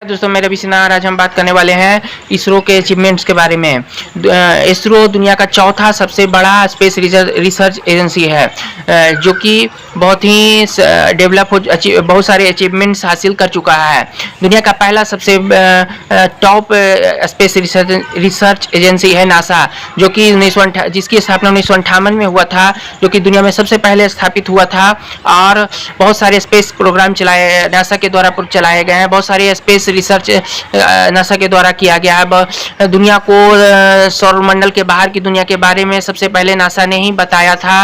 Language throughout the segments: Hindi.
दोस्तों, मेरे विश्वनाथ। आज हम बात करने वाले हैं इसरो के अचीवमेंट्स के बारे में। इसरो दुनिया का चौथा सबसे बड़ा स्पेस रिसर्च एजेंसी है, जो कि बहुत ही डेवलप हो बहुत सारे अचीवमेंट्स हासिल कर चुका है। दुनिया का पहला सबसे टॉप स्पेस रिसर्च एजेंसी है नासा, जो कि जिसकी स्थापना 1958 में हुआ था, जो कि दुनिया में सबसे पहले स्थापित हुआ था। और बहुत सारे स्पेस प्रोग्राम चलाए नासा के द्वारा चलाए गए हैं। बहुत सारे स्पेस रिसर्च नासा के द्वारा किया गया है। दुनिया को सौर मंडल के बाहर की दुनिया के बारे में सबसे पहले नासा ने ही बताया था।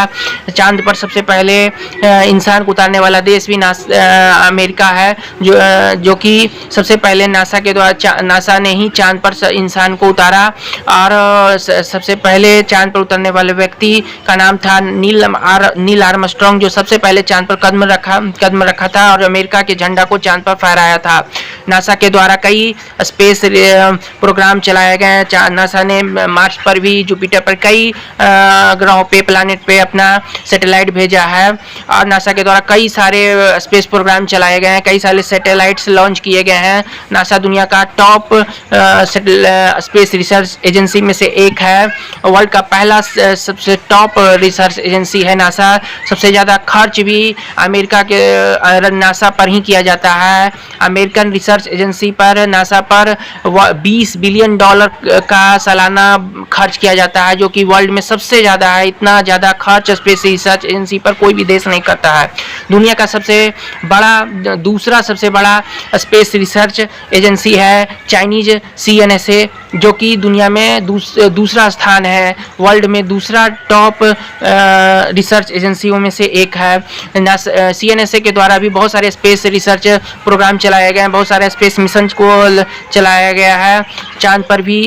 चांद पर सबसे पहले इंसान को उतारने वाला देश भी अमेरिका है, जो कि सबसे पहले नासा ने ही चांद पर इंसान को उतारा। और सबसे पहले चांद पर उतरने वाले व्यक्ति का नाम था नील आर्मस्ट्रांग, जो सबसे पहले चांद पर कदम रखा था और अमेरिका के झंडा को चांद पर फहराया था। नासा के द्वारा कई स्पेस प्रोग्राम चलाए गए हैं। नासा ने मार्स पर भी, जुपिटर पर कई ग्रहों पे, प्लैनेट पे अपना सैटेलाइट भेजा है। और नासा के द्वारा कई सारे स्पेस प्रोग्राम चलाए गए हैं, कई सारे सैटेलाइट्स लॉन्च किए गए हैं। नासा दुनिया का टॉप स्पेस रिसर्च एजेंसी में से एक है। वर्ल्ड का पहला सबसे टॉप रिसर्च एजेंसी है नासा। सबसे ज़्यादा खर्च भी अमेरिका के नासा पर ही किया जाता है। अमेरिकन रिसर्च एजेंसी पर, नासा पर $20 बिलियन का सालाना खर्च किया जाता है, जो कि वर्ल्ड में सबसे ज़्यादा है। इतना ज़्यादा खर्च स्पेस रिसर्च एजेंसी पर कोई भी देश नहीं करता है। दुनिया का दूसरा सबसे बड़ा स्पेस रिसर्च एजेंसी है चाइनीज CNSA, जो कि दुनिया में दूसरा स्थान है। वर्ल्ड में दूसरा टॉप रिसर्च एजेंसियों में से एक है। CNSA के द्वारा भी बहुत सारे स्पेस रिसर्च प्रोग्राम चलाए गए हैं, बहुत सारे स्पेस मिशन को चलाया गया है। चांद पर भी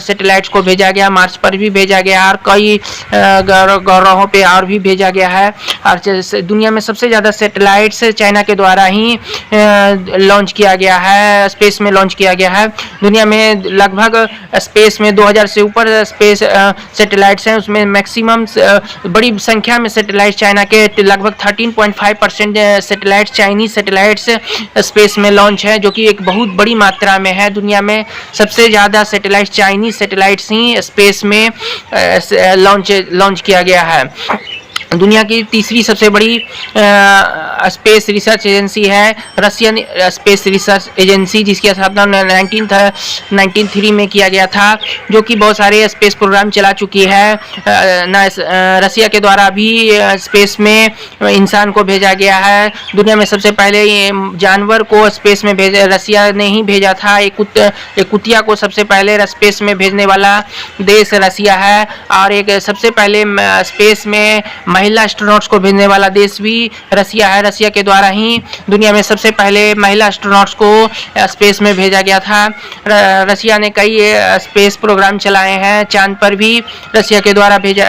सैटेलाइट्स को भेजा गया, मार्स पर भी भेजा गया और कई ग्रहों पे और भी भेजा गया है। और दुनिया में सबसे ज़्यादा सैटेलाइट्स चाइना के द्वारा ही लॉन्च किया गया है, स्पेस में लॉन्च किया गया है। दुनिया में लगभग स्पेस में 2000 से ऊपर स्पेस सैटेलाइट्स हैं। उसमें मैक्सिमम बड़ी संख्या में सैटेलाइट्स चाइना के, लगभग 13.5% सैटेलाइट्स, चाइनीज सैटेलाइट्स स्पेस में लॉन्च है, जो कि एक बहुत बड़ी मात्रा में है। दुनिया में सबसे ज़्यादा सैटेलाइट्स, चाइनीज सैटेलाइट्स ही स्पेस में लॉन्च किया गया है। दुनिया की तीसरी सबसे बड़ी स्पेस रिसर्च एजेंसी है रशियन स्पेस रिसर्च एजेंसी, जिसकी स्थापना 1993 में किया गया था, जो कि बहुत सारे स्पेस प्रोग्राम चला चुकी है। रसिया के द्वारा भी स्पेस में इंसान को भेजा गया है। दुनिया में सबसे पहले जानवर को स्पेस में रसिया ने ही भेजा था। एक कुतिया को सबसे पहले स्पेस में भेजने वाला देश रसिया है। और एक सबसे पहले स्पेस में महिला एस्ट्रोनॉट्स को भेजने वाला देश भी रसिया है। रसिया के द्वारा ही दुनिया में सबसे पहले महिला एस्ट्रोनॉट्स को स्पेस में भेजा गया था। रसिया ने कई स्पेस प्रोग्राम चलाए हैं। चांद पर भी रसिया के द्वारा भेजा,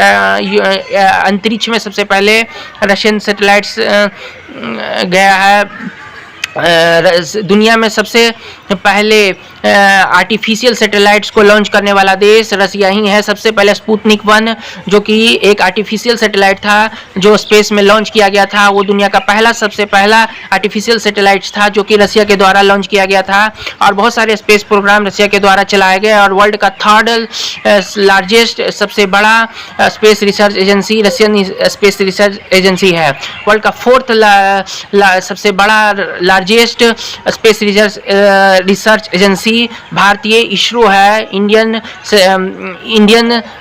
अंतरिक्ष में सबसे पहले रशियन सैटेलाइट्स गया है। दुनिया में सबसे पहले आर्टिफिशियल सैटेलाइट्स को लॉन्च करने वाला देश रसिया ही है। सबसे पहले स्पुतनिक 1, जो कि एक आर्टिफिशियल सैटेलाइट था जो स्पेस में लॉन्च किया गया था, वो दुनिया का सबसे पहला आर्टिफिशियल सैटेलाइट था, जो कि रसिया के द्वारा लॉन्च किया गया था। और बहुत सारे स्पेस प्रोग्राम रसिया के द्वारा चलाए गए। और वर्ल्ड का थर्ड लार्जेस्ट, सबसे बड़ा space research agency Russian space research agency है। वर्ल्ड का फोर्थ सबसे बड़ा लार्जेस्ट स्पेस रिसर्च एजेंसी भारतीय इसरो है। Indian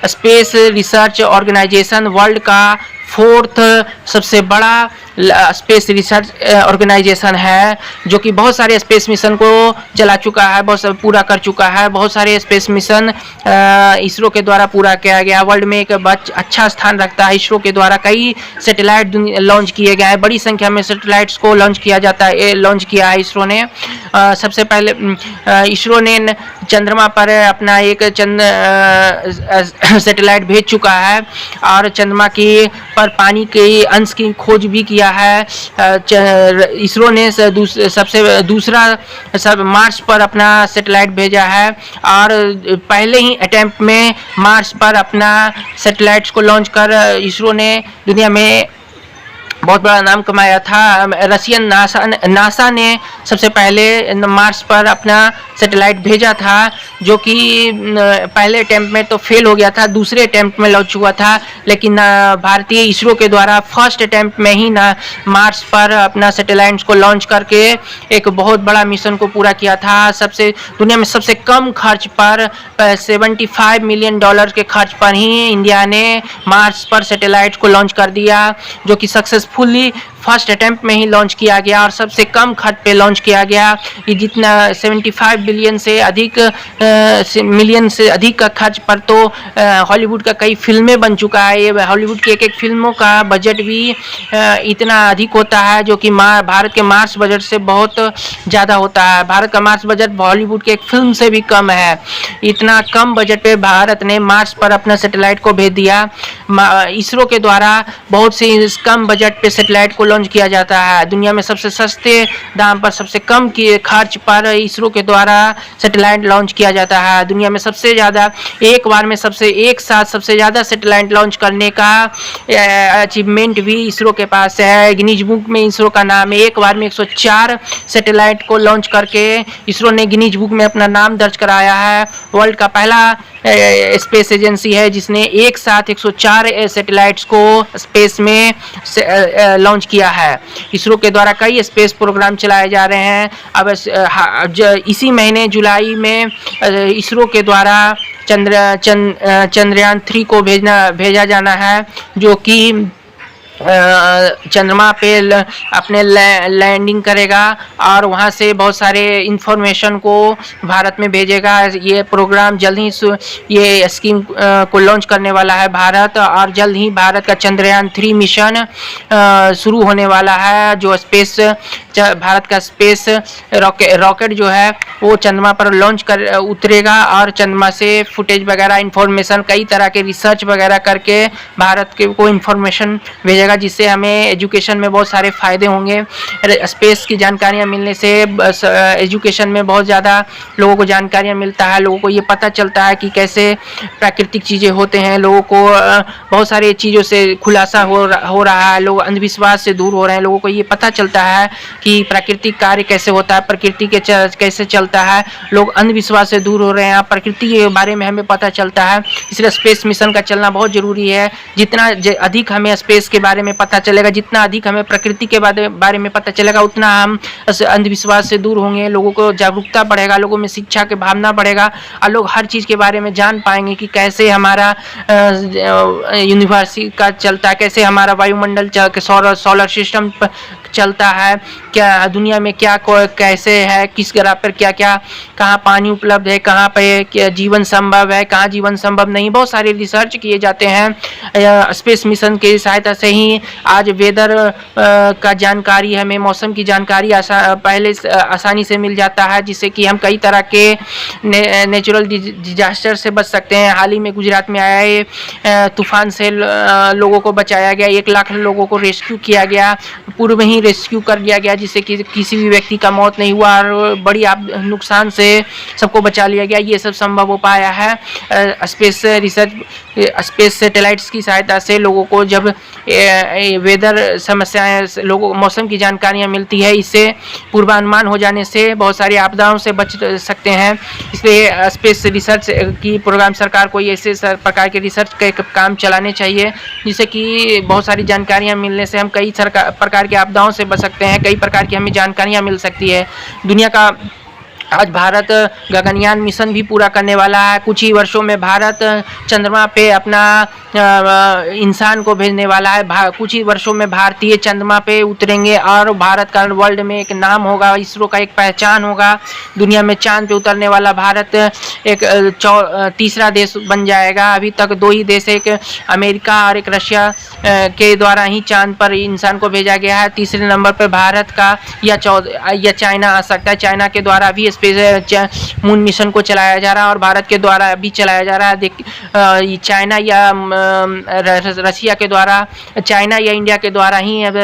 space research organisation world का फोर्थ सबसे बड़ा स्पेस रिसर्च ऑर्गेनाइजेशन है, जो कि बहुत सारे स्पेस मिशन को चला चुका है, पूरा कर चुका है। बहुत सारे स्पेस मिशन इसरो के द्वारा पूरा किया गया। वर्ल्ड में एक अच्छा स्थान रखता है। इसरो के द्वारा कई सैटेलाइट लॉन्च किए गए हैं। बड़ी संख्या में सैटेलाइट्स को लॉन्च किया है इसरो ने। सबसे पहले इसरो ने चंद्रमा पर अपना एक सैटेलाइट भेज चुका है और चंद्रमा पर पानी के अंश की खोज भी किया है। इसरो ने दूसरा मार्स पर अपना सैटेलाइट भेजा है और पहले ही अटेम्प्ट में मार्स पर अपना सैटेलाइट्स को लॉन्च कर इसरो ने दुनिया में बहुत बड़ा नाम कमाया था। रशियन नासा ने सबसे पहले मार्स पर अपना सैटेलाइट भेजा था, जो कि पहले अटेम्प्ट में तो फेल हो गया था, दूसरे अटेम्प्ट में लॉन्च हुआ था। लेकिन भारतीय इसरो के द्वारा फर्स्ट अटेम्प्ट में ही मार्स पर अपना सैटेलाइट्स को लॉन्च करके एक बहुत बड़ा मिशन को पूरा किया था। दुनिया में सबसे कम खर्च पर $75 मिलियन के खर्च पर ही इंडिया ने मार्स पर सैटेलाइट को लॉन्च कर दिया, जो कि सक्सेसफुली फर्स्ट अटेम्प्ट में ही लॉन्च किया गया और सबसे कम खर्च पे लॉन्च किया गया। ये जितना 75 बिलियन से अधिक मिलियन से अधिक का खर्च पर तो हॉलीवुड का कई फिल्में बन चुका है। ये हॉलीवुड की एक फिल्मों का बजट भी इतना अधिक होता है, जो कि भारत के मार्स बजट से बहुत ज़्यादा होता है। भारत का मार्स बजट हॉलीवुड के एक फिल्म से भी कम है। इतना कम बजट पे भारत ने मार्स पर अपना सैटेलाइट को भेज दिया। इसरो के द्वारा बहुत से कम बजट पे सैटेलाइट को लॉन्च किया जाता है। दुनिया में सबसे सस्ते दाम पर सबसे कम खर्च पर इसरो के द्वारा सैटेलाइट लॉन्च किया जाता है। दुनिया में सबसे ज़्यादा एक बार में एक साथ सबसे ज़्यादा सैटेलाइट लॉन्च करने का अचीवमेंट भी इसरो के पास है। गिनीज बुक में इसरो का नाम है। एक बार में 104 सैटेलाइट को लॉन्च करके इसरो ने गिनीज बुक में अपना नाम दर्ज कराया है। वर्ल्ड का पहला स्पेस एजेंसी है जिसने एक साथ 104 सैटेलाइट्स को स्पेस में लॉन्च किया है। इसरो के द्वारा कई स्पेस प्रोग्राम चलाए जा रहे हैं। अब इसी महीने जुलाई में इसरो के द्वारा चंद्रयान 3 को भेजा जाना है, जो कि चंद्रमा पे अपने लैंडिंग करेगा और वहाँ से बहुत सारे इंफॉर्मेशन को भारत में भेजेगा। ये प्रोग्राम जल्द ही ये स्कीम को लॉन्च करने वाला है भारत, और जल्द ही भारत का चंद्रयान 3 मिशन शुरू होने वाला है। जो भारत का स्पेस रॉकेट जो है वो चंद्रमा पर लॉन्च कर उतरेगा और चंद्रमा से फुटेज वगैरह इंफॉर्मेशन कई तरह के रिसर्च वगैरह करके भारत को इंफॉर्मेशन भेजेगा, जिससे हमें एजुकेशन में बहुत सारे फ़ायदे होंगे। स्पेस की जानकारियाँ मिलने से एजुकेशन में बहुत ज़्यादा लोगों को जानकारियाँ मिलता है। लोगों को ये पता चलता है कि कैसे प्राकृतिक चीज़ें होते हैं। लोगों को बहुत सारी चीज़ों से खुलासा हो रहा है। लोग अंधविश्वास से दूर हो रहे हैं। लोगों को ये पता चलता है कि प्राकृतिक कार्य कैसे होता है, प्रकृति के कैसे चलता है। लोग अंधविश्वास से दूर हो रहे हैं। प्रकृति के बारे में हमें पता चलता है। इसलिए स्पेस मिशन का चलना बहुत ज़रूरी है। जितना अधिक हमें स्पेस के बारे में पता चलेगा, जितना अधिक हमें प्रकृति के बारे में पता चलेगा, उतना हम अंधविश्वास से दूर होंगे। लोगों को जागरूकता बढ़ेगा, लोगों में शिक्षा की भावना बढ़ेगा और लोग हर चीज़ के बारे में जान पाएंगे कि कैसे हमारा यूनिवर्स का चलता है, कैसे हमारा वायुमंडल सोलर सिस्टम चलता है, क्या दुनिया में क्या कैसे है, किस ग्रह पर क्या क्या, कहाँ पानी उपलब्ध है, कहाँ पे क्या जीवन संभव है, कहाँ जीवन संभव नहीं। बहुत सारे रिसर्च किए जाते हैं। स्पेस मिशन की सहायता से ही आज वेदर का जानकारी, हमें मौसम की जानकारी पहले आसानी से मिल जाता है, जिससे कि हम कई तरह के नेचुरल डिजास्टर से बच सकते हैं। हाल ही में गुजरात में आए तूफान से लोगों को बचाया गया। 1 लाख लोगों को रेस्क्यू किया गया, पूर्व ही रेस्क्यू कर लिया गया, जिससे कि किसी भी व्यक्ति का मौत नहीं हुआ और बड़ी नुकसान से सबको बचा लिया गया। ये सब संभव हो पाया है स्पेस रिसर्च, स्पेस सैटेलाइट्स की सहायता से। लोगों को जब वेदर समस्याएं, लोगों मौसम की जानकारियां मिलती है, इससे पूर्वानुमान हो जाने से बहुत सारी आपदाओं से बच सकते हैं। इसलिए स्पेस रिसर्च की प्रोग्राम सरकार को ऐसे प्रकार के रिसर्च के काम चलाने चाहिए, जिससे कि बहुत सारी जानकारियां मिलने से हम कई प्रकार के आपदाओं से बच सकते हैं। कई प्रकार की हमें जानकारियां मिल सकती है। दुनिया का आज भारत गगनयान मिशन भी पूरा करने वाला है। कुछ ही वर्षों में भारत चंद्रमा पे अपना इंसान को भेजने वाला है। कुछ ही वर्षों में भारतीय चंद्रमा पे उतरेंगे और भारत का वर्ल्ड में एक नाम होगा, इसरो का एक पहचान होगा। दुनिया में चांद पे उतरने वाला भारत एक तीसरा देश बन जाएगा। अभी तक 2 ही देश, एक अमेरिका और एक रशिया के द्वारा ही चांद पर इंसान को भेजा गया है। तीसरे नंबर पर भारत का या चाइना आ सकता है। चाइना के द्वारा भी मून मिशन को चलाया जा रहा है और भारत के द्वारा भी चलाया जा रहा है। चाइना या रसिया के द्वारा, चाइना या इंडिया के द्वारा ही अब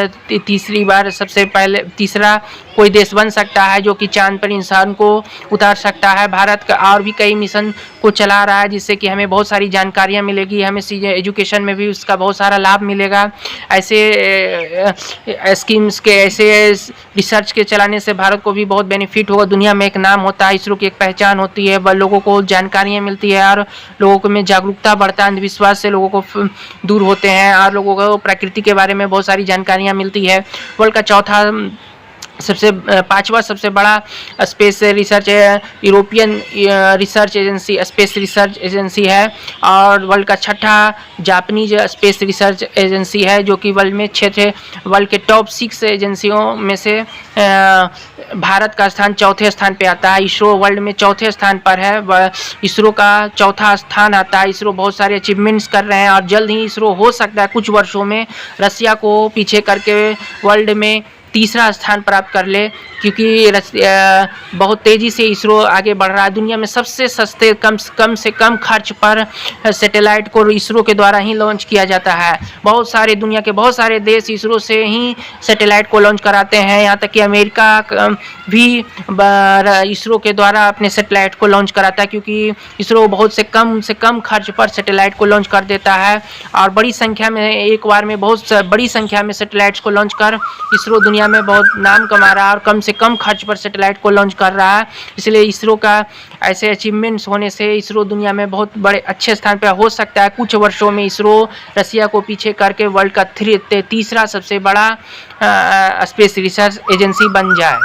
तीसरी बार सबसे पहले तीसरा कोई देश बन सकता है जो कि चांद पर इंसान को उतार सकता है। भारत का और भी कई मिशन को चला रहा है जिससे कि हमें बहुत सारी जानकारियाँ मिलेगी, हमें एजुकेशन में भी उसका बहुत सारा लाभ मिलेगा। ऐसे स्कीम्स के, ऐसे रिसर्च के चलाने से भारत को भी बहुत बेनिफिट होगा। दुनिया में एक नाम होता है, इसरो की एक पहचान होती है, लोगों को जानकारियाँ मिलती है और लोगों को में जागरूकता बढ़ता है, अंधविश्वास से लोगों को दूर होते हैं और लोगों को प्रकृति के बारे में बहुत सारी जानकारियाँ मिलती है। वर्ल्ड का पांचवा सबसे बड़ा space research European research agency, space research agency है, और वर्ल्ड का छठा जापानीज स्पेस रिसर्च एजेंसी है जो कि वर्ल्ड के टॉप 6 एजेंसियों में से भारत का स्थान चौथे स्थान पे आता है। इसरो वर्ल्ड में चौथे स्थान पर है, इसरो का चौथा स्थान आता है। इसरो बहुत सारे अचीवमेंट्स कर रहे हैं और जल्द ही इसरो हो सकता है कुछ वर्षों में रसिया को पीछे करके वर्ल्ड में तीसरा स्थान प्राप्त कर ले, क्योंकि बहुत तेज़ी से इसरो आगे बढ़ रहा है। दुनिया में सबसे सस्ते कम से कम खर्च पर सैटेलाइट को इसरो के द्वारा ही लॉन्च किया जाता है। दुनिया के बहुत सारे देश इसरो से ही सैटेलाइट को लॉन्च कराते हैं, यहाँ तक कि अमेरिका भी इसरो के द्वारा अपने सैटेलाइट को लॉन्च कराता है, क्योंकि इसरो बहुत से कम खर्च पर सैटेलाइट को लॉन्च कर देता है और बड़ी संख्या में एक बार में बहुत बड़ी संख्या में सैटेलाइट्स को लॉन्च कर इसरो दुनिया में बहुत नाम कमा रहा है और कम से कम खर्च पर सैटेलाइट को लॉन्च कर रहा है। इसलिए इसरो का ऐसे अचीवमेंट्स होने से इसरो दुनिया में बहुत बड़े अच्छे स्थान पर हो सकता है। कुछ वर्षों में इसरो रसिया को पीछे करके वर्ल्ड का तीसरा सबसे बड़ा स्पेस रिसर्च एजेंसी बन जाए।